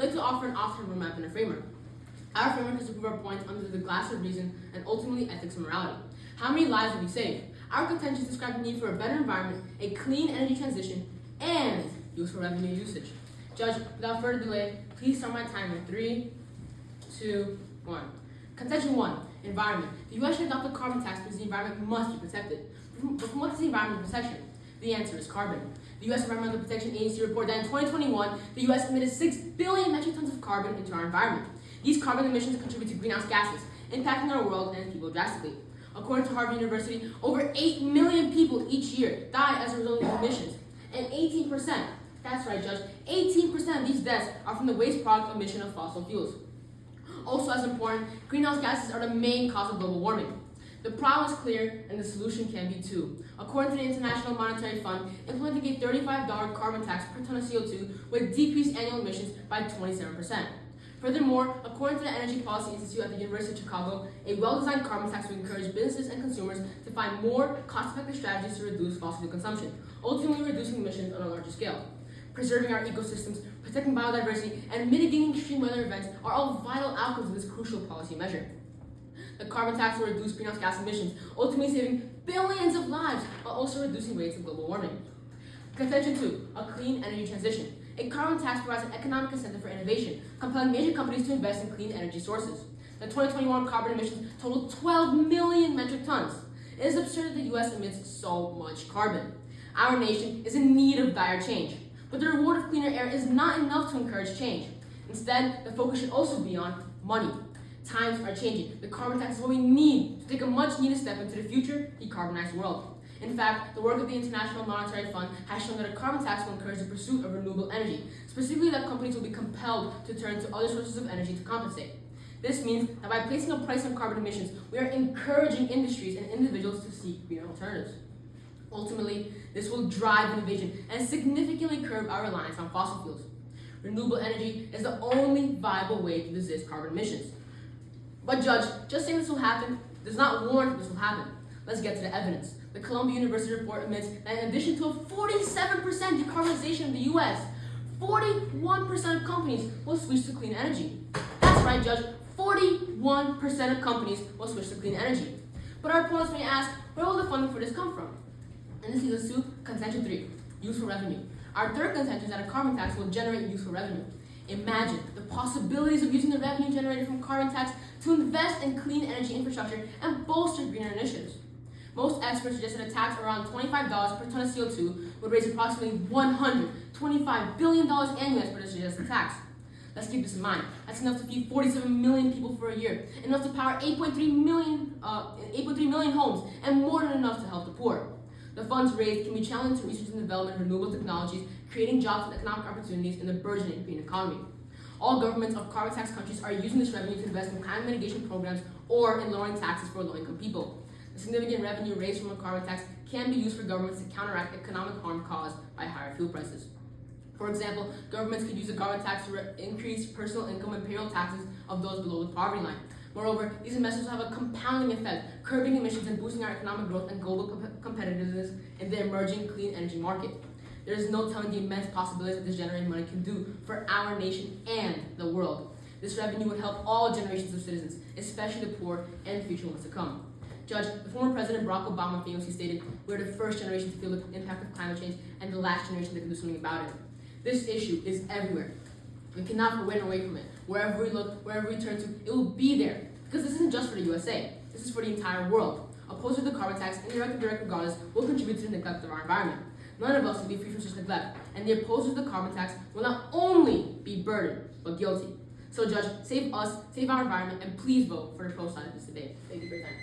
we like to offer an off-term roadmap and a framework. Our framework is to prove our points under the glass of reason and ultimately ethics and morality. How many lives will we save? Our contentions describe the need for a better environment, a clean energy transition, and useful revenue usage. Judge, without further delay, please start my timer. 3, 2, 1. Contention 1, environment. The U.S. should adopt a carbon tax because the environment must be protected. But from what is the environmental protection? The answer is carbon. The U.S. Environmental Protection Agency reported that in 2021, the U.S. emitted 6 billion metric tons of carbon into our environment. These carbon emissions contribute to greenhouse gases, impacting our world and people drastically. According to Harvard University, over 8 million people each year die as a result of these emissions. And 18%, that's right, Judge, 18% of these deaths are from the waste product emission of fossil fuels. Also as important, greenhouse gases are the main cause of global warming. The problem is clear, and the solution can be too. According to the International Monetary Fund, implementing a $35 carbon tax per ton of CO2 would decrease annual emissions by 27%. Furthermore, according to the Energy Policy Institute at the University of Chicago, a well-designed carbon tax would encourage businesses and consumers to find more cost-effective strategies to reduce fossil fuel consumption, ultimately reducing emissions on a larger scale. Preserving our ecosystems, protecting biodiversity, and mitigating extreme weather events are all vital outcomes of this crucial policy measure. The carbon tax will reduce greenhouse gas emissions, ultimately saving billions of lives while also reducing rates of global warming. Contention 2, a clean energy transition. A carbon tax provides an economic incentive for innovation, compelling major companies to invest in clean energy sources. The 2021 carbon emissions totaled 12 million metric tons. It is absurd that the U.S. emits so much carbon. Our nation is in need of dire change, but the reward of cleaner air is not enough to encourage change. Instead, the focus should also be on money. Times are changing. The carbon tax is what we need to take a much-needed step into the future decarbonized world. In fact, the work of the International Monetary Fund has shown that a carbon tax will encourage the pursuit of renewable energy, specifically that companies will be compelled to turn to other sources of energy to compensate. This means that by placing a price on carbon emissions, we are encouraging industries and individuals to seek greener alternatives. Ultimately, this will drive innovation and significantly curb our reliance on fossil fuels. Renewable energy is the only viable way to resist carbon emissions. But Judge, just saying this will happen does not warrant this will happen. Let's get to the evidence. The Columbia University report admits that in addition to a 47% decarbonization in the U.S., 41% of companies will switch to clean energy. That's right, Judge, 41% of companies will switch to clean energy. But our opponents may ask, where will the funding for this come from? And this leads us to contention 3, useful revenue. Our third contention is that a carbon tax will generate useful revenue. Imagine the possibilities of using the revenue generated from carbon tax to invest in clean energy infrastructure and bolster greener initiatives. Most experts suggest that a tax around $25 per ton of CO2 would raise approximately $125 billion annually as per the suggested tax. Let's keep this in mind. That's enough to feed 47 million people for a year, enough to power 8.3 million homes, and more than enough to help the poor. The funds raised can be channeled into research and development of renewable technologies, creating jobs and economic opportunities in the burgeoning green economy. All governments of carbon tax countries are using this revenue to invest in climate mitigation programs or in lowering taxes for low-income people. The significant revenue raised from a carbon tax can be used for governments to counteract economic harm caused by higher fuel prices. For example, governments could use the carbon tax to increase personal income and payroll taxes of those below the poverty line. Moreover, these investments will have a compounding effect, curbing emissions and boosting our economic growth and global competitiveness in the emerging clean energy market. There is no telling the immense possibilities that this generated money can do for our nation and the world. This revenue would help all generations of citizens, especially the poor and the future ones to come. Judge, the former President Barack Obama famously stated, "We're the first generation to feel the impact of climate change and the last generation that can do something about it." This issue is everywhere. We cannot run away from it. Wherever we look, wherever we turn to, it will be there. Because this isn't just for the USA. This is for the entire world. Opposers of the carbon tax, indirect or direct regardless, will contribute to the neglect of our environment. None of us will be free from such neglect, and the opposers of the carbon tax will not only be burdened, but guilty. So Judge, save us, save our environment, and please vote for the pro side of this debate. Thank you for your time.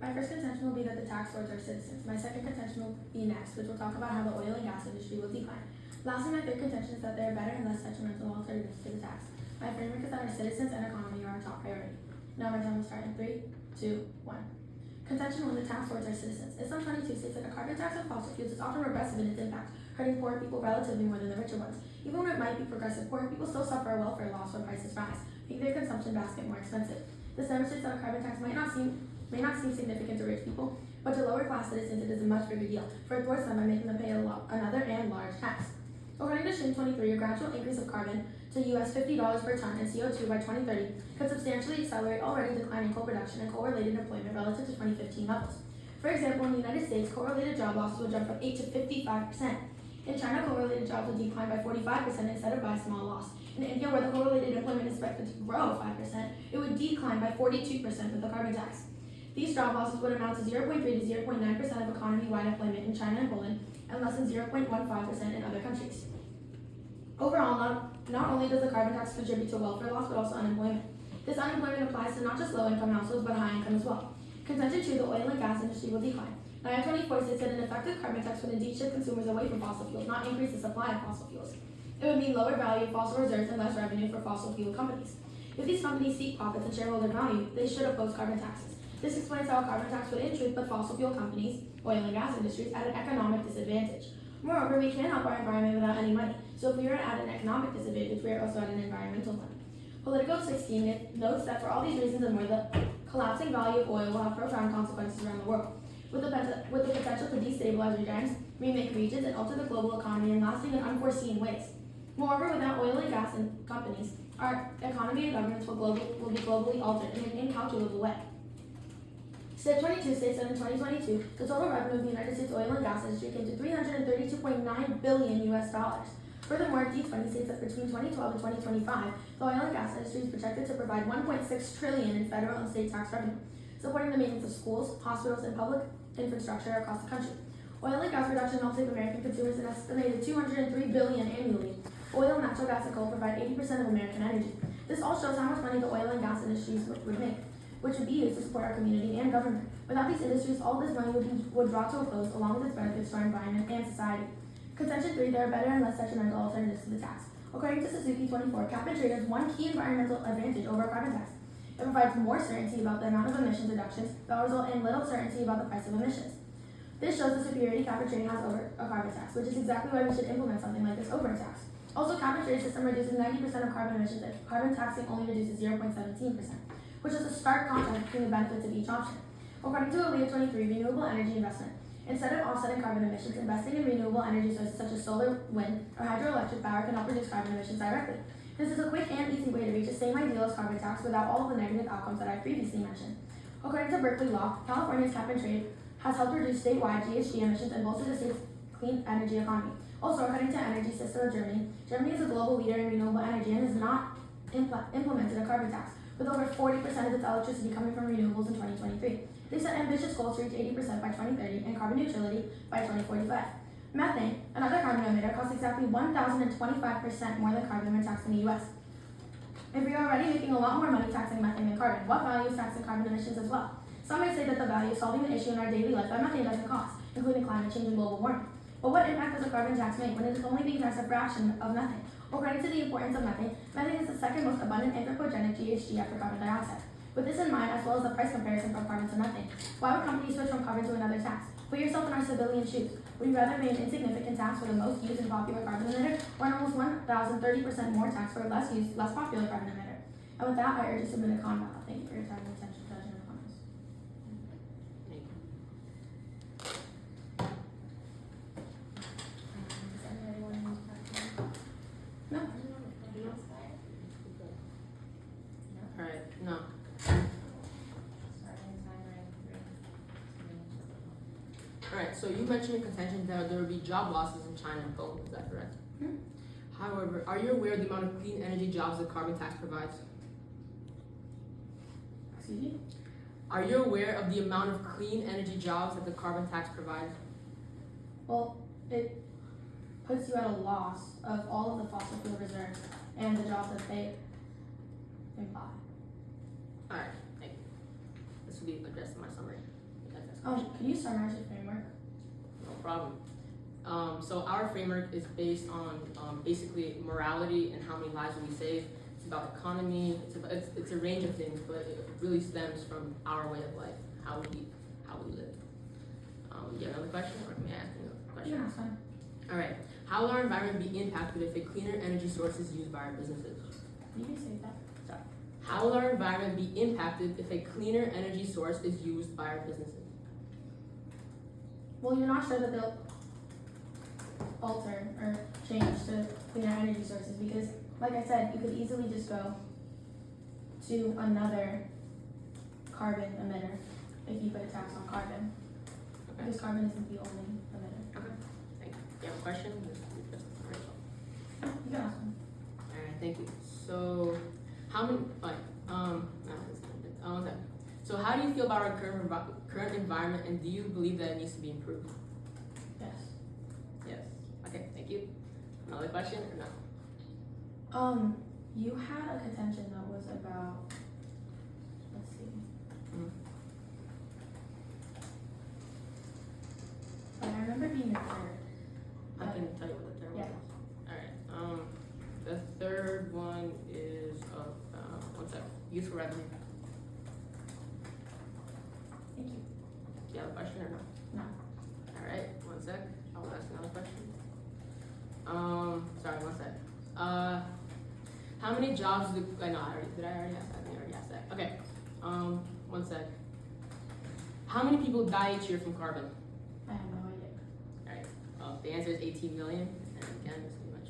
My first contention will be that the tax lords are citizens. My second contention will be next, which will talk about how the oil and gas industry will decline. Lastly, my third contention is that there are better and less detrimental alternatives to the tax. My framework is that our citizens and economy are our top priority. Now my time will start in 3, 2, 1. Contention 1, the tax lords are citizens. Islam 22 states that a carbon tax on fossil fuels is often regressive in its impact, hurting poorer people relatively more than the richer ones. Even when it might be progressive, poorer people still suffer a welfare loss when prices rise, making their consumption basket more expensive. This demonstrates that a carbon tax may not seem significant to rich people, but to lower class citizens it is a much bigger deal, for it thwarts them by making them pay another and large tax. According to Shin 23, a gradual increase of carbon to US $50 per ton and CO2 by 2030 could substantially accelerate already declining coal production and coal-related employment relative to 2015 levels. For example, in the United States, coal-related job losses would jump from 8 to 55%. In China, coal-related jobs would decline by 45% instead of by a small loss. In India, where the coal-related employment is expected to grow 5%, it would decline by 42% with the carbon tax. These job losses would amount to 0.3 to 0.9% of economy-wide employment in China and Poland, and less than 0.15% in other countries. Overall, not only does the carbon tax contribute to welfare loss, but also unemployment. This unemployment applies to not just low-income households, but high-income as well. Contention 2, the oil and gas industry will decline. NIA 24 states that an effective carbon tax would indeed shift consumers away from fossil fuels, not increase the supply of fossil fuels. It would mean lower value of fossil reserves and less revenue for fossil fuel companies. If these companies seek profits and shareholder value, they should oppose carbon taxes. This explains how a carbon tax would in truth put fossil fuel companies, oil and gas industries, at an economic disadvantage. Moreover, we can't help our environment without any money, so if we are at an economic disadvantage, we are also at an environmental one. Politico 16 notes that for all these reasons and more, the collapsing value of oil will have profound consequences around the world, with the potential to destabilize regions, remake regions, and alter the global economy in lasting and unforeseen ways. Moreover, without oil and gas companies, our economy and governments will be globally altered in an incalculable way. SIP 22 states that in 2022, the total revenue of the United States oil and gas industry came to $332.9 billion US dollars. Furthermore, D20 states that between 2012 and 2025, the oil and gas industry is projected to provide $1.6 trillion in federal and state tax revenue, supporting the maintenance of schools, hospitals, and public infrastructure across the country. Oil and gas production helps save American consumers an estimated $203 billion annually. Oil, natural gas, and coal provide 80% of American energy. This all shows how much money the oil and gas industries would make, which would be used to support our community and government. Without these industries, all this money would draw to a close, along with its benefits to our environment and society. Contention 3, there are better and less detrimental alternatives to the tax. According to Suzuki 24, cap and trade has one key environmental advantage over a carbon tax. It provides more certainty about the amount of emissions reductions that will result in little certainty about the price of emissions. This shows the superiority cap and trade has over a carbon tax, which is exactly why we should implement something like this over a tax. Also, cap and trade system reduces 90% of carbon emissions if carbon taxing only reduces 0.17%, which is a stark contrast between the benefits of each option. According to ALEA 23, renewable energy investment, instead of offsetting carbon emissions, investing in renewable energy sources such as solar, wind, or hydroelectric power can help reduce carbon emissions directly. This is a quick and easy way to reach the same ideal as carbon tax without all of the negative outcomes that I previously mentioned. According to Berkeley Law, California's cap and trade has helped reduce statewide GHG emissions and bolster the state's clean energy economy. Also, according to Energy System of Germany, Germany is a global leader in renewable energy and has not implemented a carbon tax, with over 40% of its electricity coming from renewables in 2023. They set ambitious goals to reach 80% by 2030 and carbon neutrality by 2045. Methane, another carbon emitter, costs exactly 1,025% more than carbon when taxed in the US. If we are already making a lot more money taxing methane than carbon, what value is taxing carbon emissions as well? Some may say that the value of solving the issue in our daily life that methane doesn't cost, including climate change and global warming. But what impact does a carbon tax make when it is only being taxed a fraction of methane? According to the importance of methane, methane is the second most abundant anthropogenic GHG after carbon dioxide. With this in mind, as well as the price comparison from carbon to methane, why would companies switch from carbon to another tax? Put yourself in our civilian shoes. Would you rather pay an insignificant tax for the most used and popular carbon emitter, or an almost 1,030% more tax for a less used, less popular carbon emitter? And with that, I urge you to submit a comment. Thank you for your time and attention, Judge, and comments. Does anybody want to use that? No. Alright, no. Alright, so you mentioned in contention that there would be job losses in China and Poland, is that correct? Hmm? However, are you aware of the amount of clean energy jobs that carbon tax provides? Excuse me? Are you aware of the amount of clean energy jobs that the carbon tax provides? Well, it puts you at a loss of all of the fossil fuel reserves and the jobs that they imply. Alright, thank you. This will be addressed in my summary. Can you summarize your framework? No problem. So our framework is based on basically morality and how many lives we save. It's about economy. It's a range of things, but it really stems from our way of life, how we live. You have another question, or can I ask you a question? Yeah, that's fine. All right. How will our environment be impacted if a cleaner energy source is used by our businesses? You can say that. Sorry. How will our environment be impacted if a cleaner energy source is used by our businesses? Well, you're not sure that they'll alter or change to cleaner energy sources because, like I said, you could easily just go to another carbon emitter if you put a tax on carbon. Okay. Because carbon isn't the only emitter. Okay. Thank you. You have a question? You can ask them. All right. Thank you. So, how many? Okay. So, how do you feel about our current environment, and do you believe that it needs to be improved? Yes. Yes. Okay. Thank you. Another question or no? You had a contention that was about, let's see. Mhm. But I remember being the third. I can tell you what the third Yeah. one is. All right. The third one is one sec. Useful revenue. Thank you. Do you have a question or no? No. All right. One sec. I'll ask another question. Sorry. One sec. How many jobs do I know? Did I already ask that? I think I already asked that. Okay. One sec. How many people die each year from carbon? I have no idea. All right. The answer is 18 million. And again, this is much.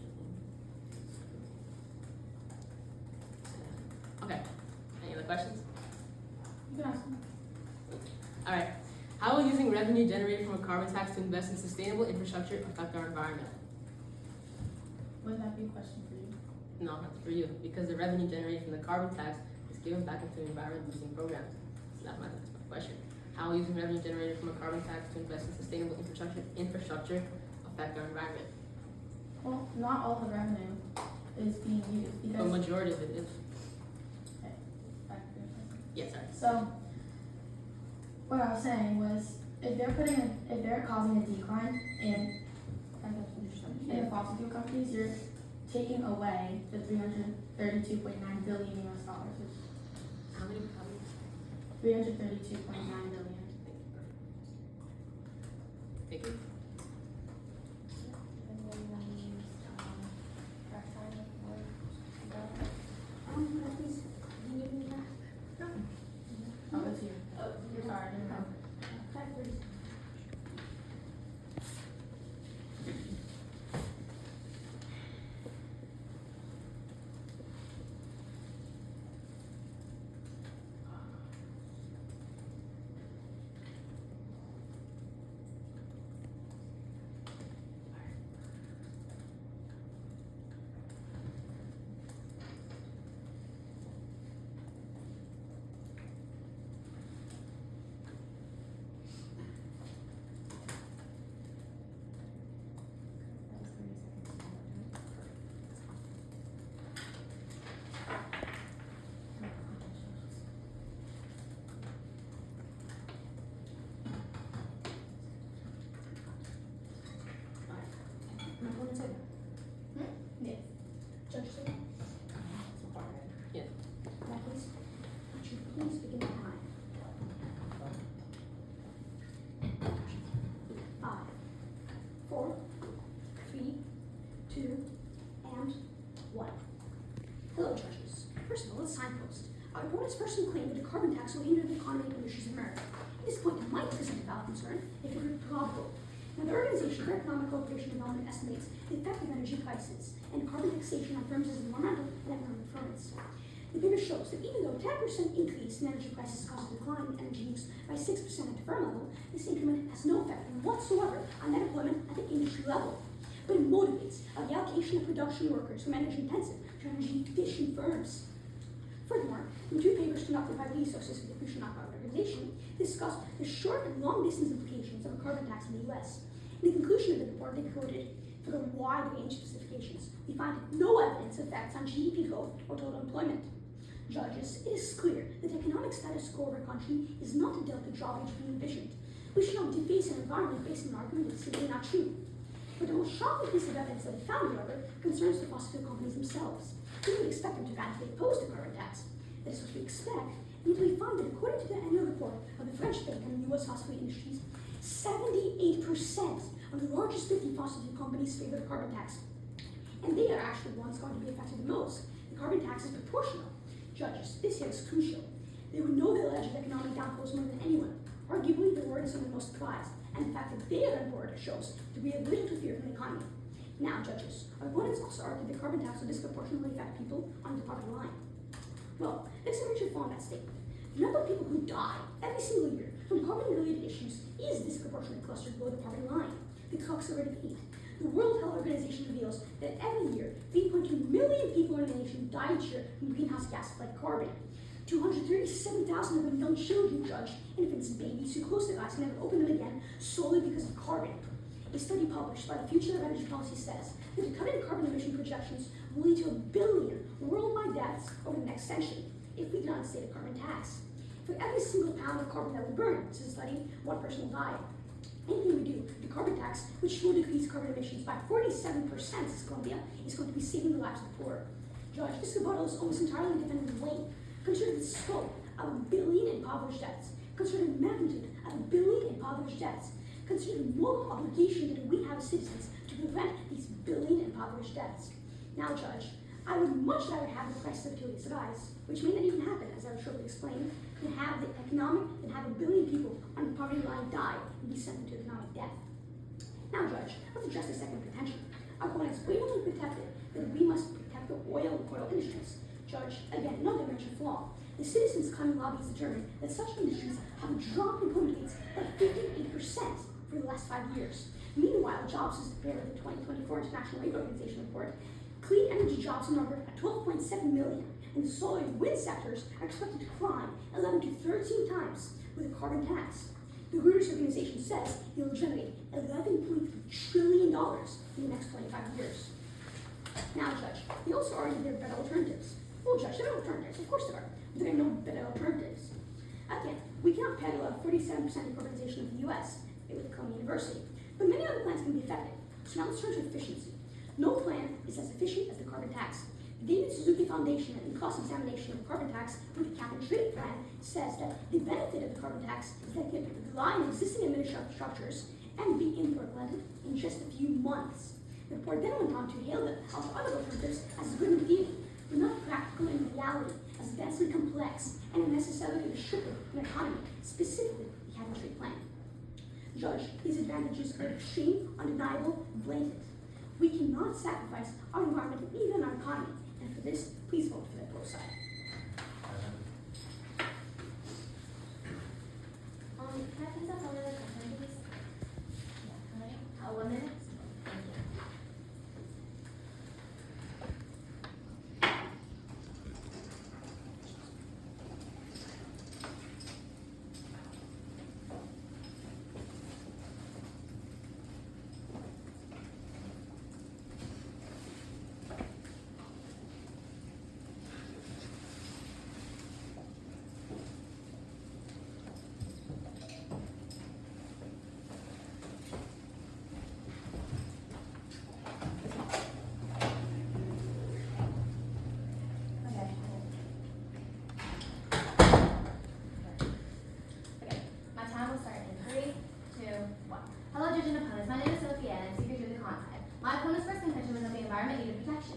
Okay. Any other questions? You can ask them. All right. How will using revenue generated from a carbon tax to invest in sustainable infrastructure affect our environment? Would that be a question for you? No, that's for you. Because the revenue generated from the carbon tax is given back into environment boosting programs. So that's my question. How will using revenue generated from a carbon tax to invest in sustainable infrastructure affect our environment? Well, not all the revenue is being used The because. majority of it is. Okay, back to your question. Yes, sorry. So, what I was saying was, if they're causing a decline in the fossil fuel companies, you're taking away the $332.9 billion US dollars, which How many? 332.9 billion. Thank you. Oh, it's you. Sorry, I didn't know. Yes. Judge Lee, Yes. Beckles, would you please begin the time? 5, 4, 3, 2, and 1. Hello, judges. First of all, let's signpost. Our opponents first claim that the carbon tax will hinder the economy and industries in America. At this point, it might present a valid concern if it were probable. Now, the Organization for Economic Cooperation and Development estimates the effect of energy prices and carbon taxation on firms as environmental and economic performance. The figure shows that even though a 10% increase in energy prices causes a decline in energy use by 6% at the firm level, this increment has no effect whatsoever on net employment at the industry level. But it motivates the allocation of production workers from energy-intensive to energy-efficient firms. Furthermore, in 2 papers conducted by the Resources for the Future Nonprofit Organization, discussed the short and long-distance implications of a carbon tax in the U.S. In the conclusion of the report, they quoted, "For a wide range of specifications, we find no evidence of effects on GDP growth or total employment." Judges, it is clear that the economic status quo of our country is not a delta drawback to being efficient. We should not deface an environment based on an argument that is simply not true. But the most shocking piece of evidence that I found, however, concerns the fossil fuel companies themselves. We would expect them to radically oppose the carbon tax. That is what we expect, yet we find that according to the annual report of the French Bank on the U.S. fossil fuel industries, 78% and the largest 50 fossil fuel companies favor the carbon tax. And they are actually the ones going to be affected the most. The carbon tax is proportional. Judges, this here is crucial. They would know the alleged economic downfalls more than anyone. Arguably, the word is some of the most prized, and the fact that they are on board shows that we have little to fear from the economy. Now, judges, our opponents also argue the carbon tax will disproportionately affect people under the poverty line. Well, let's eventually fall on that statement. The number of people who die every single year from carbon-related issues is disproportionately clustered below the poverty line. The clocks already peaked. The World Health Organization reveals that every year, 8.2 million people in the nation die each year from greenhouse gases like carbon. 237,000 of them young children, judge, infants and babies who close their eyes and never open them again solely because of carbon. A study published by the Future of Energy Policy says that the current carbon emission projections will lead to 1 billion worldwide deaths over the next century if we do not instate a carbon tax. For every single pound of carbon that we burn, says the study, one person will die. Anything we do, the carbon tax, which will decrease carbon emissions by 47%, says Colombia, is going to be saving the lives of the poor. Judge, this rebuttal is almost entirely independent of weight. Consider the scope of 1 billion impoverished deaths. Consider the magnitude of 1 billion impoverished deaths. Consider the moral obligation that we have as citizens to prevent these billion impoverished deaths. Now, Judge, I would much rather have the price of Achilles' rise, which may not even happen, as I will shortly explain, than have 1 billion people on the poverty line die and be sent into economic death. Now, Judge, let's address the second contention. Our opponents blatantly protected that we must protect the oil and oil industries. Judge, again, another major flaw. The citizens' climate lobbies determined that such industries have dropped employment rates by 58% for the last 5 years. Meanwhile, Jobs has prepared the 2024 International Labour Organization report. Clean energy jobs are numbered at 12.7 million, and the solar and wind sectors are expected to climb 11 to 13 times with a carbon tax. The Reuters organization says it will generate $11.3 trillion in the next 25 years. Now, Judge, they also argue there are better alternatives. Well, Judge, there are alternatives. Of course there are. But there are no better alternatives. Again, we cannot parallel 47% decarbonization of the U.S. with Columbia University, but many other plans can be effective. So now let's turn to efficiency. No plan is as efficient as the carbon tax. The David Suzuki Foundation and cross-examination of the carbon tax with the cap and trade plan says that the benefit of the carbon tax is that it can rely on existing administrative structures and be implemented in just a few months. The report then went on to hail the other alternatives as good in theory, but not practical in reality, as densely complex and unnecessarily restrictive an economy, specifically the cap and trade plan. Judge, these advantages are extreme, undeniable, blatant. We cannot sacrifice our environment and even our economy, and for this, please vote for the opposed side. Can I please have one minute, please? Yeah, 1 minute? Thank you.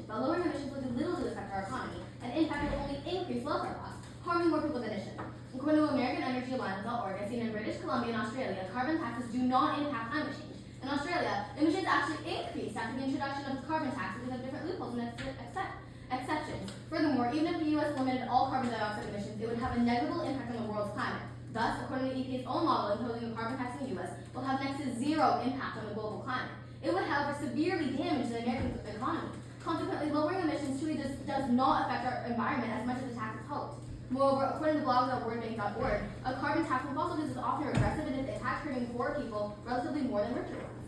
But lowering emissions will do little to affect our economy, and in fact, it will only increase welfare costs, harming more people than it should. According to American Energy Alliance.org, as seen in British Columbia and Australia, carbon taxes do not impact climate change. In Australia, emissions actually increased after the introduction of the carbon tax because of different loopholes and exceptions. Furthermore, even if the U.S. limited all carbon dioxide emissions, it would have a negligible impact on the world's climate. Thus, according to EPA's own model, imposing a carbon tax in the U.S. will have next to zero impact on the global climate. It would, however, severely damage the American economy. Consequently, lowering emissions truly does not affect our environment as much as the tax is hoped. Moreover, according to blogs.worldbank.org, a carbon tax on fossil fuels is often regressive in its impact, hurting poor people relatively more than richer ones.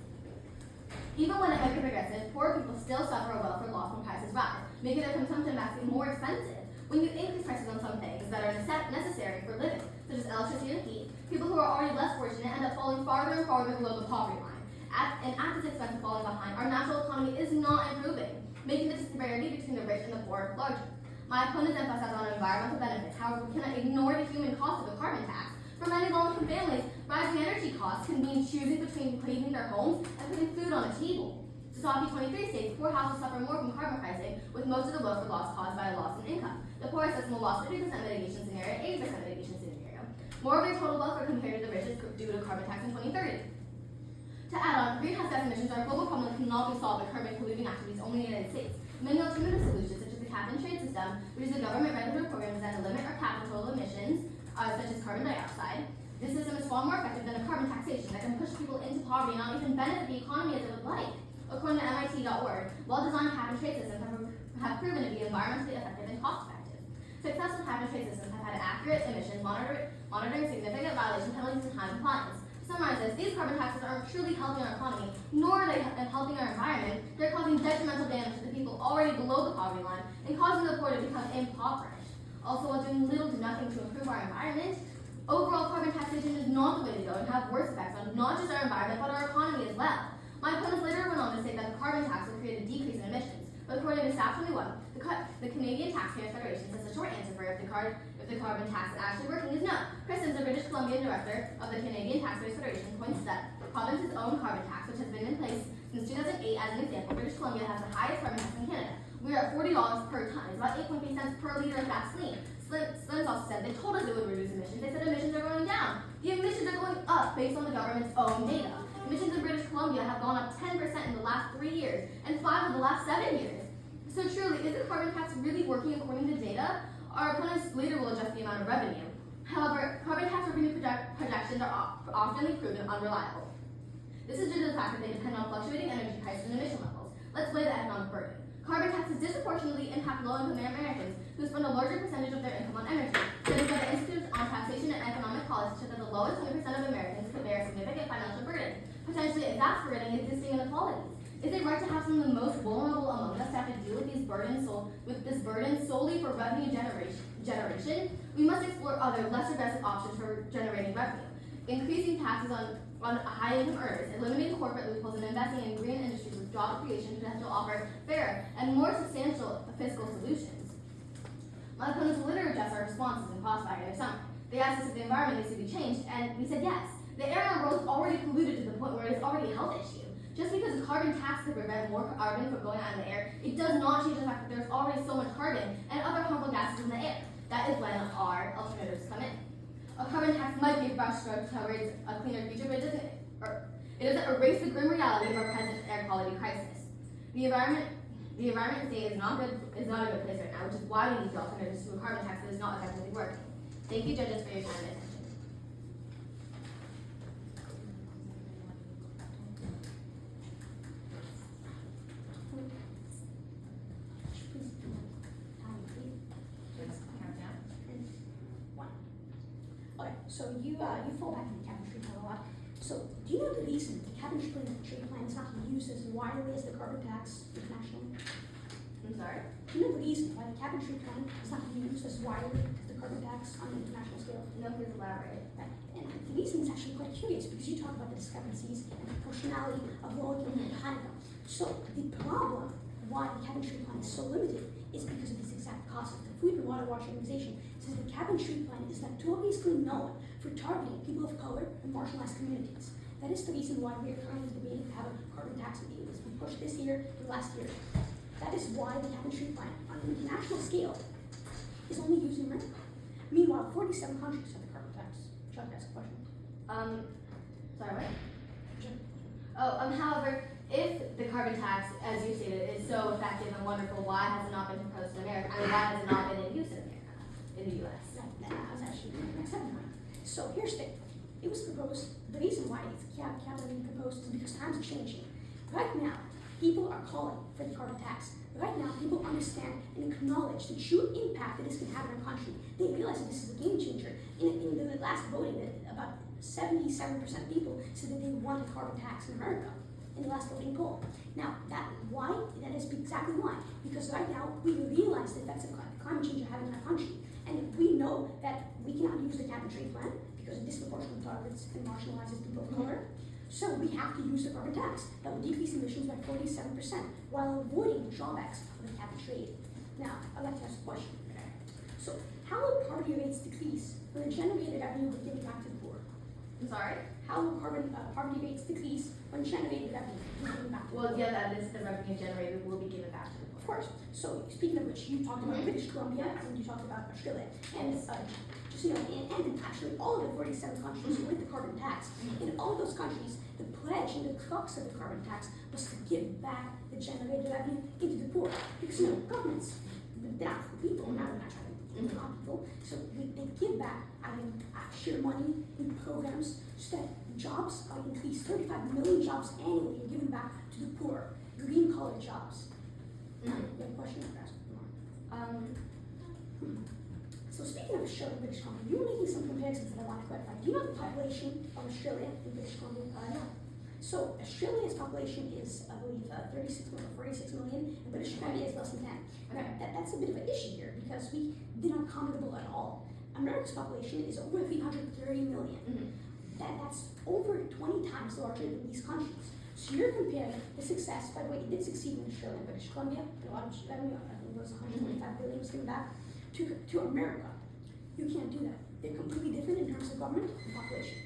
Even when it might be regressive, poor people still suffer a welfare loss when prices rise, making their consumption basket more expensive. When you increase prices on some things that are necessary for living, such as electricity and heat, people who are already less fortunate end up falling farther and farther below the poverty line. At this expense of falling behind, our national economy is not improving, making the disparity between the rich and the poor larger. My opponents emphasize on environmental benefits. However, we cannot ignore the human cost of the carbon tax. For many low-income families, rising energy costs can mean choosing between heating their homes and putting food on the table. Society 23 states poor households suffer more from carbon pricing, with most of the welfare loss caused by a loss in income. The poorest estimate lost 50% mitigation scenario, 80% mitigation scenario. More of their total welfare compared to the richest due to carbon tax in 2030. To add on, greenhouse gas emissions are a global problem that cannot be solved by curbing polluting activities only in the United States. Many alternative solutions, such as the cap-and-trade system, which is a government regulatory program designed to limit or cap the total emissions, such as carbon dioxide. This system is far more effective than a carbon taxation that can push people into poverty and not even benefit the economy as it would like. According to MIT.org, well-designed cap-and-trade systems have proven to be environmentally effective and cost-effective. Successful cap-and-trade systems have had accurate emissions monitoring significant violation penalties and high compliance. To summarize this, these carbon taxes aren't truly helping our economy, nor are they helping our environment. They're causing detrimental damage to the people already below the poverty line and causing the poor to become impoverished. Also, while doing little to nothing to improve our environment, overall carbon taxation is not the way to go and have worse effects on not just our environment, but our economy as well. My opponents later went on to say that the carbon tax will create a decrease in emissions, but according to Staff 21, the Canadian Taxpayers Federation says the short answer for if the carbon tax is actually working is no. Chris Sims, the British Columbian director of the Canadian Taxpayers Federation, points that the province's own carbon tax, which has been in place since 2008 as an example, British Columbia has the highest carbon tax in Canada. We are at $40 per ton, it's about 8.3 cents per liter of gasoline. Slims also said they told us it would reduce emissions. They said emissions are going down. The emissions are going up based on the government's own data. Emissions in British Columbia have gone up 10% in the last 3 years and 5 of the last 7 years. So truly, is the carbon tax really working according to data? Our opponents later will adjust the amount of revenue. However, carbon tax revenue projections are often proven unreliable. This is due to the fact that they depend on fluctuating energy prices and emission levels. Let's weigh the economic burden. Carbon taxes disproportionately impact low-income Americans who spend a larger percentage of their income on energy. Studies by the Institute on Taxation and Economic Policy show that the lowest 20% of Americans could bear a significant financial burden, potentially exacerbating existing inequalities. Is it right to have some of the most vulnerable among us have to deal with this burden solely for revenue generation? We must explore other, less aggressive options for generating revenue. Increasing taxes on high-income earners, eliminating corporate loopholes, and investing in green industries with job creation potential offer fairer and more substantial fiscal solutions. My opponents will later address our responses in Crossfire this summer. They asked us if the environment needs to be changed, and we said yes. The air in our world is already polluted to the point where it is already a health issue. Just because a carbon tax could prevent more carbon from going out in the air, it does not change the fact that there's already so much carbon and other harmful gases in the air. That is when our alternatives come in. A carbon tax might be a brush stroke towards a cleaner future, but it doesn't erase the grim reality of our present air quality crisis. The environment state is not a good place right now, which is why we need the alternatives to a carbon tax that is not effectively working. Thank you, judges, for your time and attention. Okay, so you fall back in the cabin plan a lot. So do you know the reason the cabin trade plan is not used as widely as the carbon tax internationally? I'm sorry? Do you know the reason why the cabin trade plan is not used as widely as the carbon tax on an international scale? No, please elaborate. Right. And the reason is actually quite curious because you talk about the discrepancies and proportionality of low income and high income. So the problem why the cabin trade plan is so limited is because of these exact causes. The Food and Water Watch Organization says the cabin trade plan is notoriously known for targeting people of color and marginalized communities. That is the reason why we are currently debating to have a carbon tax in the US. We pushed this year and last year. That is why the cabin trade plan on an international scale is only used in America. Meanwhile, 47 countries have the carbon tax. Chuck, ask a question. Sorry, what? Sure. However, if the carbon tax, as you stated, is so effective and wonderful, why has it not been proposed in America? I mean, why has it not been in use in America, in the U.S.? That was actually my next point. So here's the thing. It was proposed, the reason why it's being proposed is because times are changing. Right now, people are calling for the carbon tax. Right now, people understand and acknowledge the true impact that this can have in our country. They realize that this is a game changer. In the last voting, that about 77% of people said that they want a carbon tax in America in the last voting poll. Now, that is exactly why. Because right now, we realize the effects of climate change are having in our country. And we know that we cannot use the cap and trade plan because it disproportionately targets and marginalizes people of color. So we have to use the carbon tax that will decrease emissions by 47% while avoiding the drawbacks of the cap and trade. Now, I'd like to ask a question. So So how will property rates decrease when the generated revenue is given back to the poor? I'm sorry? How will property rates decrease when generated revenue is given back to the poor? Well, yeah, that is the revenue generated will be given back to the Of poor. course. So speaking of which, you talked about Mhm. British Columbia and you talked about Australia, and just and actually all of the 47 countries with the carbon tax. In all of those countries, the pledge and the crux of the carbon tax was to give back the generated revenue into the poor, because governments, they're not for people, not trying to harm people, so they give back out in sheer money in programs so that jobs are increased. 35 million jobs annually are given back to the poor, green collar jobs. You have a question or ask? So speaking of Australia and British Columbia, you were making some comparisons that I want to clarify. Do you know the population of Australia and British Columbia? No. So Australia's population is, I believe, 36 million, 46 million, and British Columbia is less than 10. Okay. That's a bit of an issue here because they're not comparable at all. America's population is over 330 million. That's over 20 times larger than these countries. So you're comparing the success, by the way, it did succeed in Australia and British Columbia, a lot of revenue, I think it was 125 billion was given back to America. You can't do that. They're completely different in terms of government and population.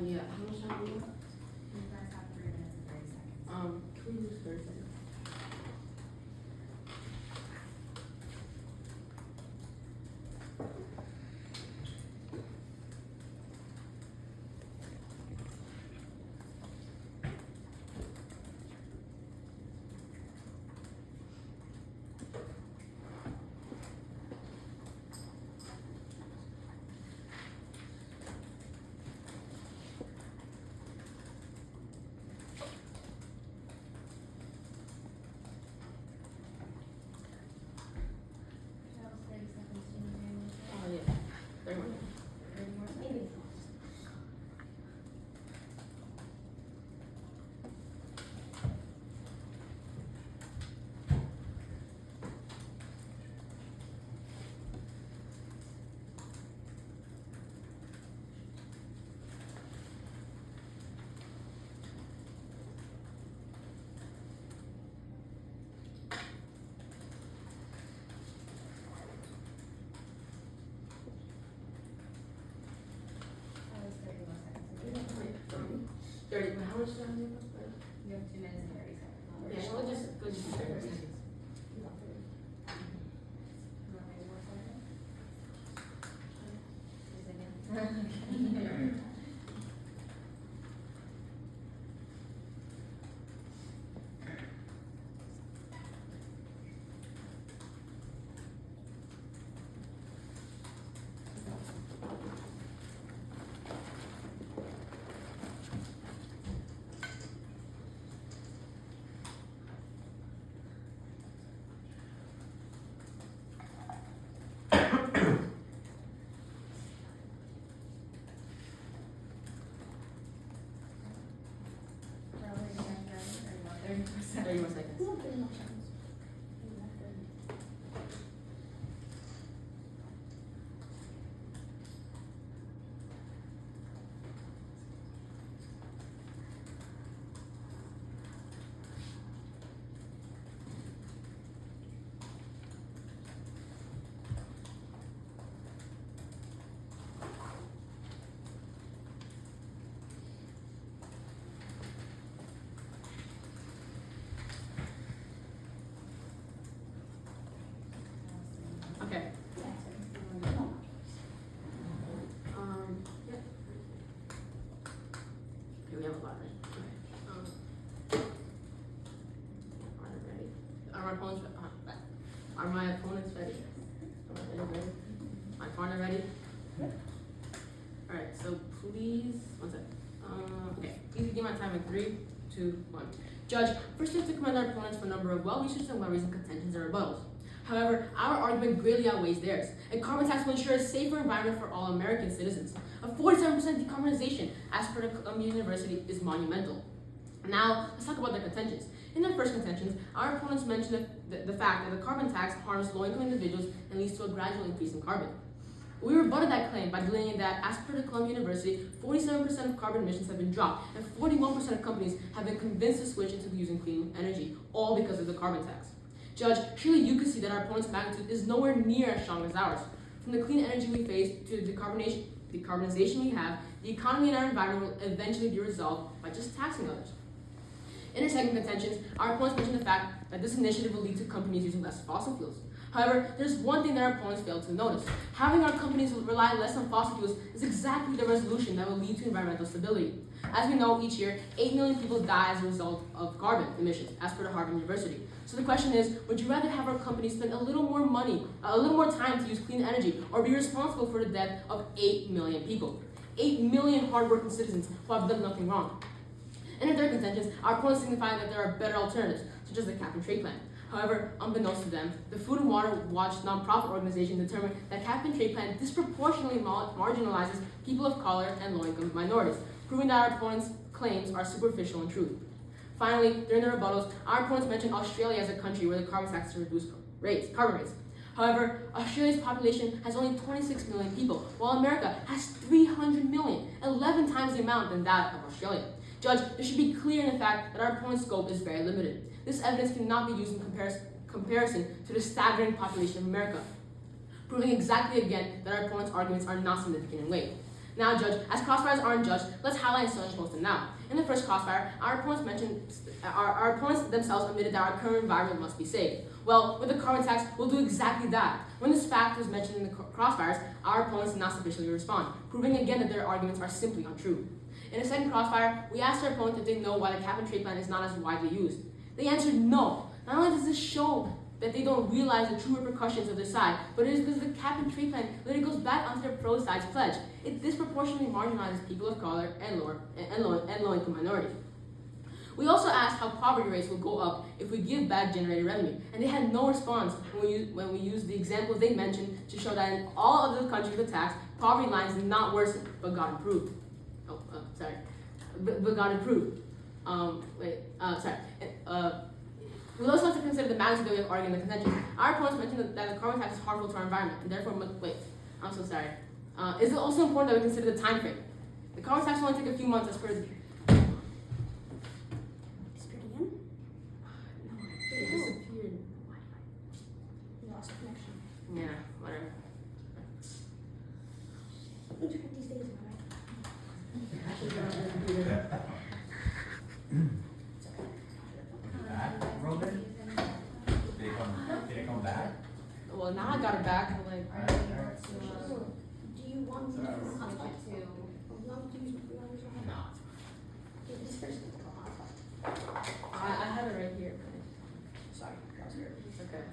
Yeah. How much time do we have? You guys have 3 minutes and 30 seconds. Can we use 30 seconds? That was 30 seconds. Do you need anything? Yeah. 31. 30 more seconds? Maybe. That was 30 more seconds. 30. But how much time do we have? You have 2 minutes and 30 seconds. Yeah, we'll just go just 30 seconds. You want 30 more seconds? Just again. Probably you guys ready? 30 more 30 more seconds. seconds. We want 30 more seconds. Okay. Yeah. Yeah. Okay, we have a lot, right? Okay. Are they ready? Are my opponents ready? Are my ready? My partner ready? Alright, so please, one sec. Okay, please give my time in 3, 2, 1. Judge, first we have to commend our opponents for a number of well-researched and well-reasoned contentions and rebuttals. However, our argument greatly outweighs theirs. A carbon tax will ensure a safer environment for all American citizens. A 47% decarbonization, as per the Columbia University, is monumental. Now, let's talk about their contentions. In their first contentions, our opponents mentioned the fact that the carbon tax harms low-income individuals and leads to a gradual increase in carbon. We rebutted that claim by delineating that, as per the Columbia University, 47% of carbon emissions have been dropped, and 41% of companies have been convinced to switch into using clean energy, all because of the carbon tax. Judge, surely you could see that our opponent's magnitude is nowhere near as strong as ours. From the clean energy we face to the decarbonization we have, the economy and our environment will eventually be resolved by just taxing others. In our second contentions, our opponents mentioned the fact that this initiative will lead to companies using less fossil fuels. However, there's one thing that our opponents fail to notice. Having our companies rely less on fossil fuels is exactly the resolution that will lead to environmental stability. As we know, each year, 8 million people die as a result of carbon emissions, as per the Harvard University. So the question is, would you rather have our companies spend a little more money, a little more time to use clean energy, or be responsible for the death of 8 million people? 8 million hardworking citizens who have done nothing wrong. In our third contentions, our opponents signify that there are better alternatives, such as the cap and trade plan. However, unbeknownst to them, the Food and Water Watch nonprofit organization determined that cap and trade plan disproportionately marginalizes people of color and low-income minorities, proving that our opponents' claims are superficial in truth. Finally, during the rebuttals, our opponents mentioned Australia as a country where the carbon tax has reduced carbon rates. However, Australia's population has only 26 million people, while America has 300 million, 11 times the amount than that of Australia. Judge, it should be clear in the fact that our opponent's scope is very limited. This evidence cannot be used in comparison to the staggering population of America, proving exactly again that our opponent's arguments are not significant in weight. Now, Judge, as crossfires aren't judged, let's highlight some most of them now. In the first crossfire, our opponents themselves admitted that our current environment must be saved. Well, with the carbon tax, we'll do exactly that. When this fact was mentioned in the crossfires, our opponents did not sufficiently respond, proving again that their arguments are simply untrue. In the second crossfire, we asked our opponents if they know why the cap and trade plan is not as widely used. They answered no. Not only does this show that they don't realize the true repercussions of their side, but it is because the cap and trade plan literally goes back onto their pro-side's pledge. It disproportionately marginalizes people of color and low-income minorities. We also asked how poverty rates will go up if we give back generated revenue, and they had no response when we used the examples they mentioned to show that in all of the countries with tax, poverty lines did not worsen, but got improved. But got improved. We also have to consider the magnitude that we have argued in the contention. Our opponents mentioned that the carbon tax is harmful to our environment, and therefore, is it also important that we consider the time frame? The carbon tax will only take a few months as per. Disappeared again? No, it disappeared. You lost connection. Yeah, whatever. Internet these days, am I right? Back, Robin? Did it come back? Well, now I got it back. I'm like, Do you want me to use my hotspot? to You want me to use my hotspot? No. Yeah, this person is called hotspot. I have it right here. Sorry, that was weird. It's okay.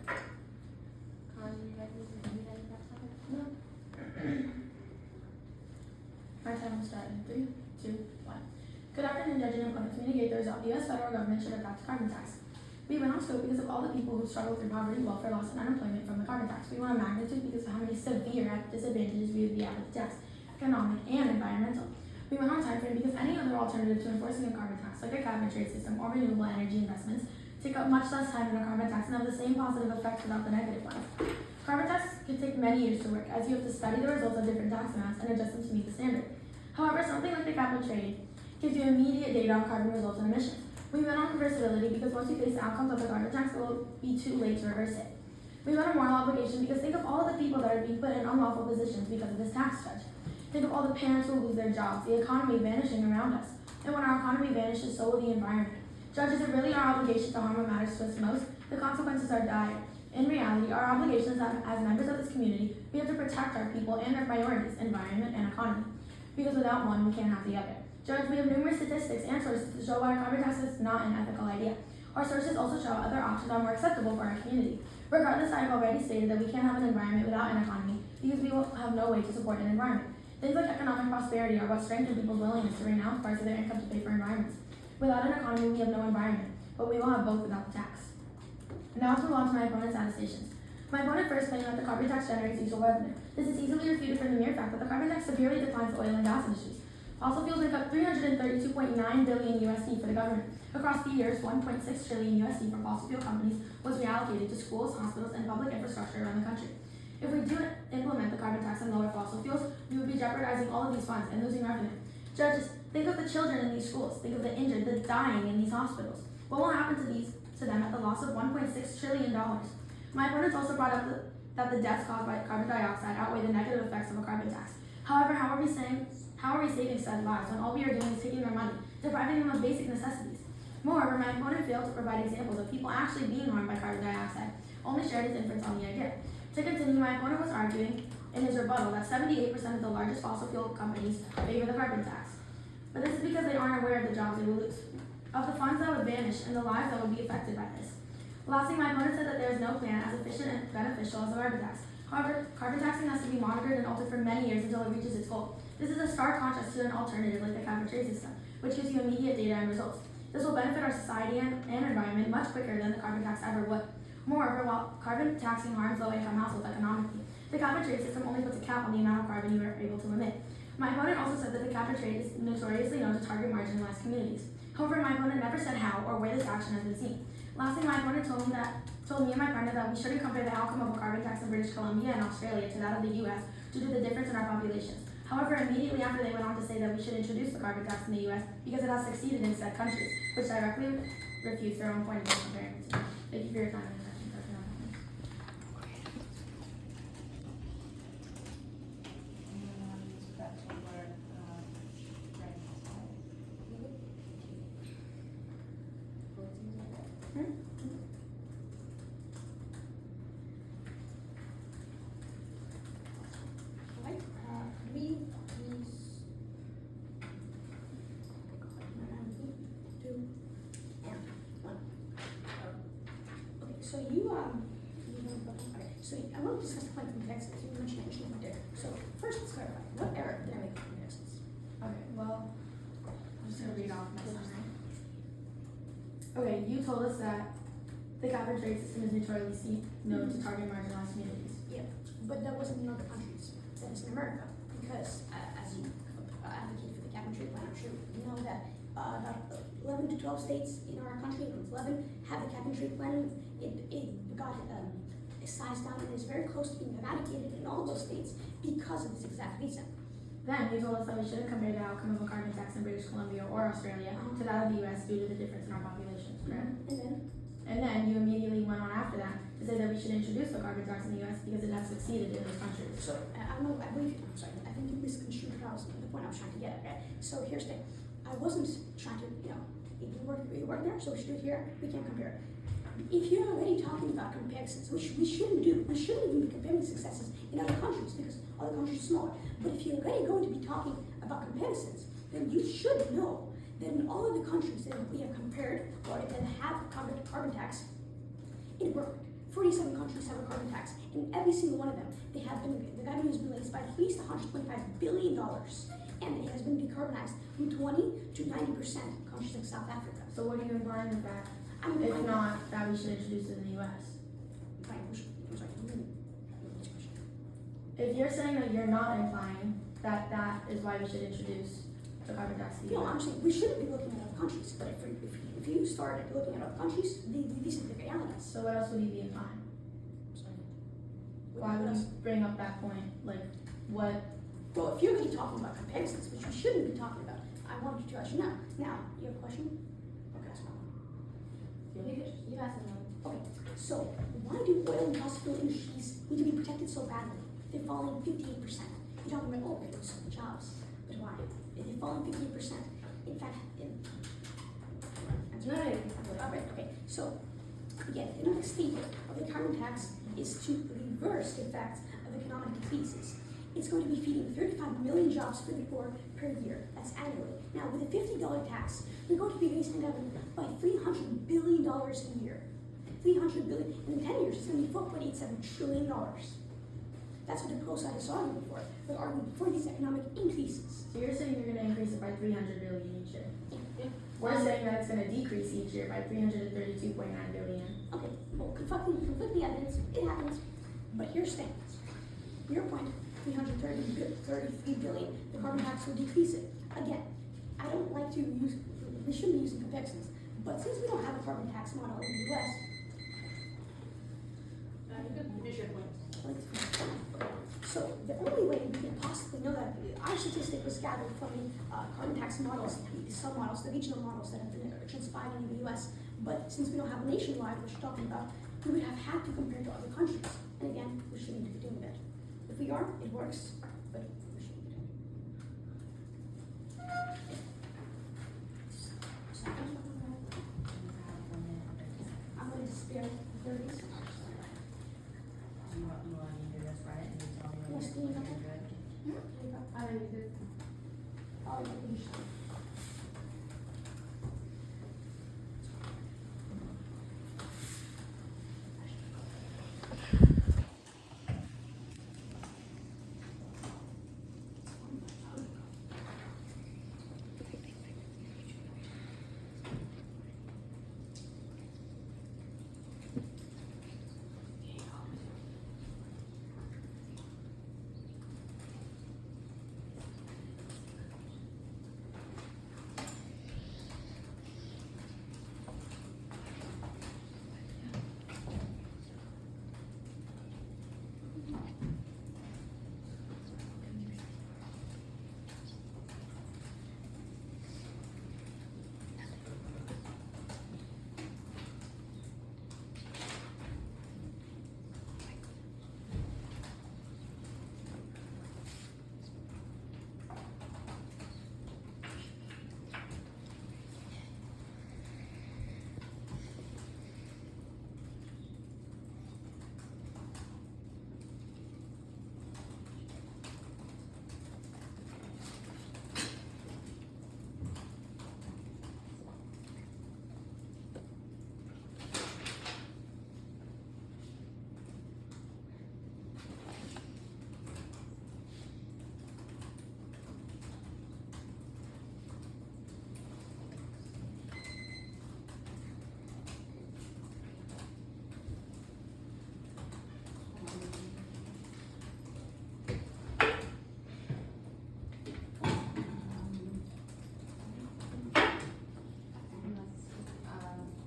My time will start in 3, 2, 1. Good afternoon, Judge and opponents. To mitigate the result, the U.S. federal government should adopt the carbon tax. We went off scope because of all the people who struggle through poverty, welfare loss, and unemployment from the carbon tax. We went on magnitude because of how many severe disadvantages we would be at with the tax, economic and environmental. We went on time frame because any other alternative to enforcing a carbon tax, like a cap and trade system or renewable energy investments, take up much less time than a carbon tax and have the same positive effects without the negative ones. Carbon tax can take many years to work, as you have to study the results of different tax amounts and adjust them to meet the standard. However, something like the cap and trade gives you immediate data on carbon results and emissions. We went on reversibility because once you face the outcomes of the carbon tax, it will be too late to reverse it. We went on moral obligation because think of all of the people that are being put in unlawful positions because of this tax judge. Think of all the parents who lose their jobs, the economy vanishing around us. And when our economy vanishes, so will the environment. Judge, is it really our obligation to harm what matters to us most? The consequences are dire. In reality, our obligation is that as members of this community, we have to protect our people and their priorities, environment and economy. Because without one, we can't have the other. Judge, we have numerous statistics and sources to show why carbon tax is not an ethical idea. Our sources also show other options are more acceptable for our community. Regardless, I have already stated that we can't have an environment without an economy because we will have no way to support an environment. Things like economic prosperity are what strengthen people's willingness to renounce parts of their income to pay for environments. Without an economy, we have no environment, but we will have both without the tax. Now let's move on to my opponent's attestations. My opponent first claimed that the carbon tax generates diesel revenue. This is easily refuted from the mere fact that the carbon tax severely declines the oil and gas industries. Fossil fuels make up $332.9 billion USD for the government. Across the years, $1.6 trillion USD from fossil fuel companies was reallocated to schools, hospitals, and public infrastructure around the country. If implement the carbon tax and lower fossil fuels, we would be jeopardizing all of these funds and losing revenue. Judges, think of the children in these schools. Think of the injured, the dying in these hospitals. What will happen to them at the loss of $1.6 trillion? My opponents also brought up that the deaths caused by carbon dioxide outweigh the negative effects of a carbon tax. However, how are we saving said lives when all we are doing is taking their money, depriving them of basic necessities? Moreover, my opponent failed to provide examples of people actually being harmed by carbon dioxide, only shared his inference on the idea. To continue, my opponent was arguing in his rebuttal that 78% of the largest fossil fuel companies favor the carbon tax. But this is because they aren't aware of the jobs they will lose, of the funds that would vanish, and the lives that would be affected by this. Lastly, my opponent said that there is no plan as efficient and beneficial as the carbon tax. However, carbon taxing has to be monitored and altered for many years until it reaches its goal. This is a stark contrast to an alternative like the cap and trade system, which gives you immediate data and results. This will benefit our society and environment much quicker than the carbon tax ever would. Moreover, while carbon taxing harms low-income households economically, the cap and trade system only puts a cap on the amount of carbon you are able to emit. My opponent also said that the cap and trade is notoriously known to target marginalized communities. However, my opponent never said how or where this action has been seen. Lastly, my opponent told me and my partner that we shouldn't compare the outcome of a carbon tax in British Columbia and Australia to that of the US due to the difference in our populations. However, immediately after they went on to say that we should introduce the carbon tax in the US because it has succeeded in said countries, which directly refutes their own point of comparing the two. Thank you for your time and attention. Alright, read these. 2 and 1. Okay, so okay, so I want to discuss the point of complexity. You mentioned entry point there. So first, let's clarify. What error did I make in complexity? Okay, well, I'm just gonna read off my summary. Okay, you told us that the cap and trade system is notoriously known to target marginalized communities. Yeah, but that wasn't in other countries. That is in America. Because as you advocate for the cap and trade plan, I'm sure you know that about 11 to 12 states in our country, 11, have the cap and trade plan. It got sized down and is very close to being eradicated in all of those states because of this exact reason. Then you told us that we shouldn't compare the outcome of a carbon tax in British Columbia or Australia to that of the US due to the difference in our populations, correct? And then you immediately went on after that to say that we should introduce the carbon tax in the US because it has succeeded in those countries. So I don't know. I believe I'm sorry. I think you misconstrued what I was the point I was trying to get at. Right? So here's the thing. I wasn't trying to you work there, so we should do it here. We can't compare. If you're already talking about comparisons, which we shouldn't do, we shouldn't even be comparing successes in other countries because other countries are smaller. But if you're already going to be talking about comparisons, then you should know that in all of the countries that we have compared or that have carbon tax, it worked. 47 countries have a carbon tax, and every single one of them, the revenue has been raised by at least $125 billion, and it has been decarbonized from 20 to 90% in countries like South Africa. So what are you implying with that? I'm If implying not, that we should introduce it in the US. I'm sorry. If you're saying that you're not implying that that is why we should introduce the carbon tax to the No, I'm US. saying we shouldn't be looking at other countries, but if you start looking at other countries, these are the realities. So what else would you be implying? Sorry. Why would you bring up that point? Like, what? Well, if you're already talking about comparisons, which we shouldn't be talking about, I wanted to let you know. Now, you have a question? Okay, that's my one. You asked them. Okay, so why do oil and fossil fuel industries need to be protected so badly? They're falling 58%. You're talking about, we're losing some jobs, but why? They're falling 58%. In fact, okay. So, again, another statement of the carbon tax is to reverse the effects of economic decreases. It's going to be feeding 35 million jobs for the poor per year. That's annually. Now, with a $50 tax, we're going to be raising revenue by $300 billion a year. $300 billion. And in 10 years, it's going to be $4.87 trillion. That's what the pro side is arguing for. They're arguing for these economic increases. So you're saying you're going to increase it by 300 billion each year. We're saying that it's going to decrease each year by 332.9 billion. Okay, well, conflicting evidence, it happens. But here's the thing. Your point, 333 billion, the carbon tax will decrease it. Again, I don't like to use, we shouldn't be using comparisons. But since we don't have a carbon tax model in the US, You could finish your point. So the only way we can possibly know that our statistic was gathered from the carbon tax models, the sub-models, the regional models that have been transpired in the US. But since we don't have a nationwide, which we're talking about, we would have had to compare to other countries. And again, we shouldn't be doing that. If we are, it works, but we shouldn't be doing it. I'm going to spare 30 seconds. You want me to do this, right? And you tell me when Yes, you're do you know? good? There you go. I don't use it. Oh, yeah, you should.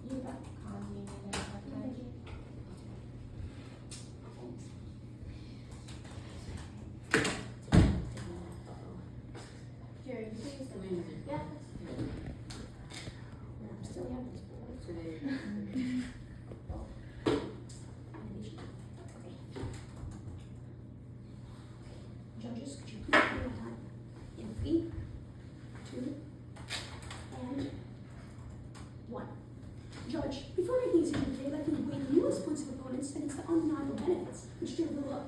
You got Jerry, you think it's the way Yeah. I'm still having this board. Judges, could you please give me time? In 3, 2, and 1. Judge, before making a decision today, I'd like to weigh the numerous points of opponents against the undeniable benefits which they overlook.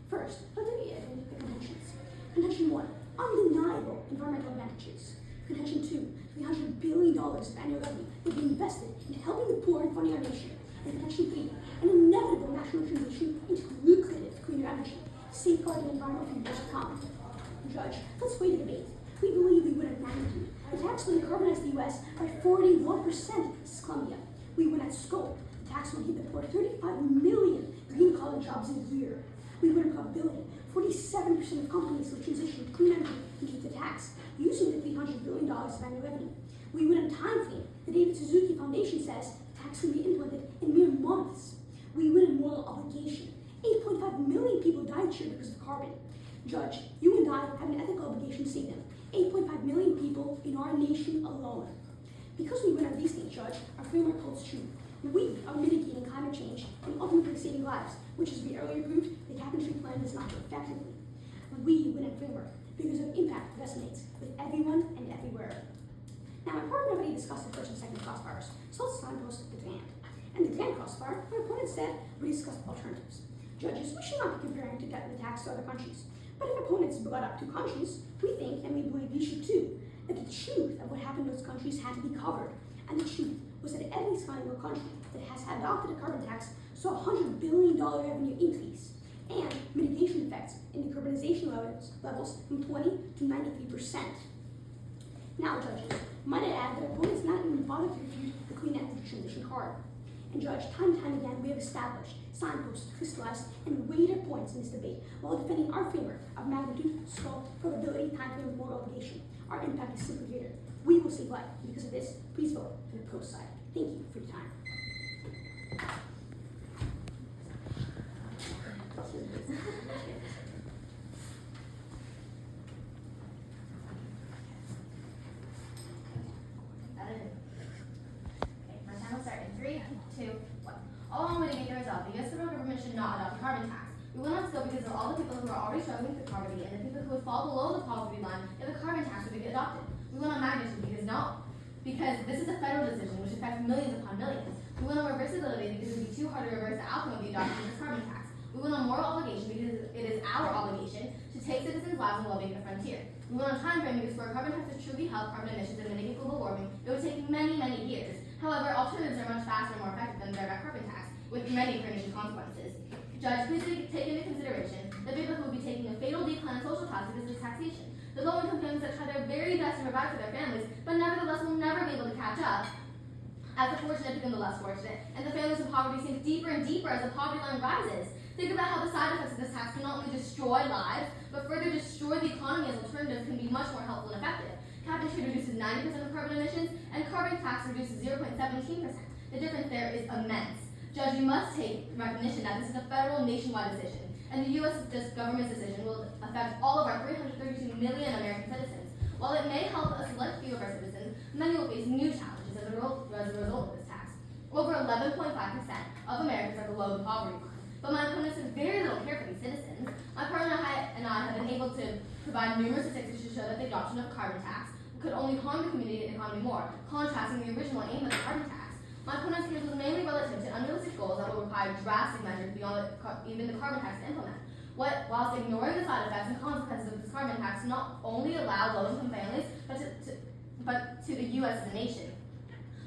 First, let me the contentions. Contention 1, undeniable environmental advantages. Contention 2, $300 billion of annual revenue would be invested in helping the poor and funding our nation. And contention 3, an inevitable national transition into lucrative cleaner energy, safeguarding the environment for years to come. Judge, let's weigh the debate. We believe we win at magnitude. The tax will decarbonize the U.S. by 41%, this is Colombia. We win at scope. The tax will give the poor 35 million green collar jobs a year. We win in probability. 47% of companies will transition to clean energy and keep the tax, using the $300 billion of annual revenue. We win in time frame. The David Suzuki Foundation says the tax can be implemented in mere months. We win in moral obligation. 8.5 million people died each year because of carbon. Judge, you and I have an ethical obligation to save them. 8.5 million people in our nation alone. Because we win on these things, Judge, our framework holds true. We are mitigating climate change and ultimately saving lives, which, as we earlier proved, the cap and tree plan does not do effectively. We win in framework because of impact resonates with everyone and everywhere. Now, my partner already discussed the first and second crossfires, so let's signpost the grand. And the grand crossfire, my opponent said, we discussed alternatives. Judges, we should not be comparing the tax to other countries. But if opponents brought up 2 countries, we think, and we believe you should too, that the truth of what happened in those countries had to be covered. And the truth was that every single country that has adopted a carbon tax saw a $100 billion revenue increase and mitigation effects in decarbonization levels from 20 to 93%. Now, judges, might I add that opponents not even bother to refute the clean energy transition card. And Judge, time and time again, we have established, signposted, crystallized, and weighed our points in this debate while defending our framework of magnitude, scope, probability, time frame, and moral obligation. Our impact is simply greater. We will save life. Because of this, please vote for the pro side. Thank you for your time. 2, 1. All along with the result, the U.S. federal government should not adopt a carbon tax. We will not go because of all the people who are already struggling with poverty and the people who would fall below the poverty line if a carbon tax would be adopted. We will not magnitude because this is a federal decision which affects millions upon millions. We will not reversibility because it would be too hard to reverse the outcome of the adoption of this carbon tax. We will not moral obligation because it is our obligation to take citizens' lives and well-being to the frontier. We will not time frame because for a carbon tax to truly help carbon emissions and mitigate global warming, it would take many, many years. However, alternatives are much faster and more effective than the direct carbon tax, with many pernicious consequences. Judge, please take into consideration the people who will be taking a fatal decline in social class because of this taxation. The low-income families that try their very best to provide for their families, but nevertheless will never be able to catch up as the fortunate become the less fortunate, and the families in poverty sink deeper and deeper as the poverty line rises. Think about how the side effects of this tax can not only destroy lives, but further destroy the economy as alternatives can be much more helpful and effective. Cap and trade reduces 90% of carbon emissions, and carbon tax reduces 0.17%. The difference there is immense. Judge, you must take recognition that this is a federal nationwide decision, and the U.S. government's decision will affect all of our 332 million American citizens. While it may help a select few of our citizens, many will face new challenges as a result of this tax. Over 11.5% of Americans are below the poverty line, but my opponents have very little care for these citizens. My partner and I have been able to provide numerous statistics to show that the adoption of a carbon tax could only harm the community and economy more, contrasting the original aim of the carbon tax. My opponent's case was mainly relative to unrealistic goals that will require drastic measures beyond even the carbon tax to implement. Whilst ignoring the side effects and consequences of this carbon tax not only allow low-income families, but to the U.S. as a nation.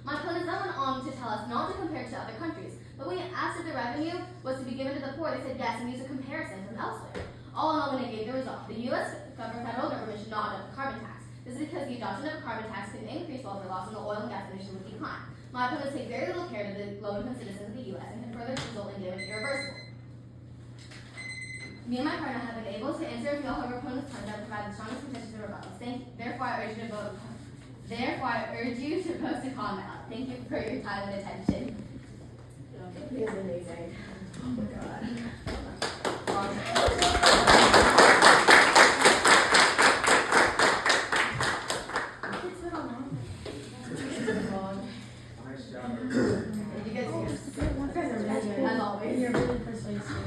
My opponents then went on to tell us not to compare to other countries, but when we asked if the revenue was to be given to the poor, they said yes and used a comparison from elsewhere. All in all, when they gave the result, the U.S. federal government should not adopt a carbon tax. This is because the adoption of a carbon tax could increase welfare loss and the oil and gas industry would decline. My opponents take very little care to the low-income citizens of the U.S. and can further result in damage irreversible. Me and my partner have been able to answer a few of our opponents' points that provide the strongest contention to rebuttals. Therefore, I urge you to vote to calm down. Thank you for your time and attention. It is amazing. Oh my god. Nice job. You guys are as always. You're really persuasive.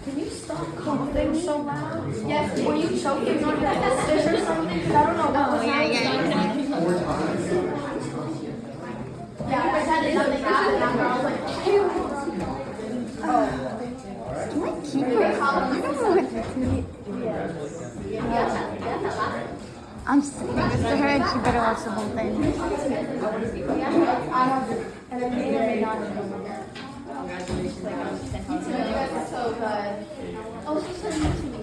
Can you stop coughing so loud? Yes, Were you choking on your sisters or something? 'Cause I don't know what was happening. 4 times. Yeah, I pretended something happened and after I was like, I'm sitting next to her and she better watch the whole thing. And I may or may not have. you guys are so good. Oh, she sent it to me.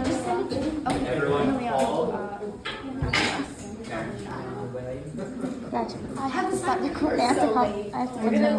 Just send it to me. Okay. Everyone, Gotcha. I have to stop recording. I have to call. I have to go to the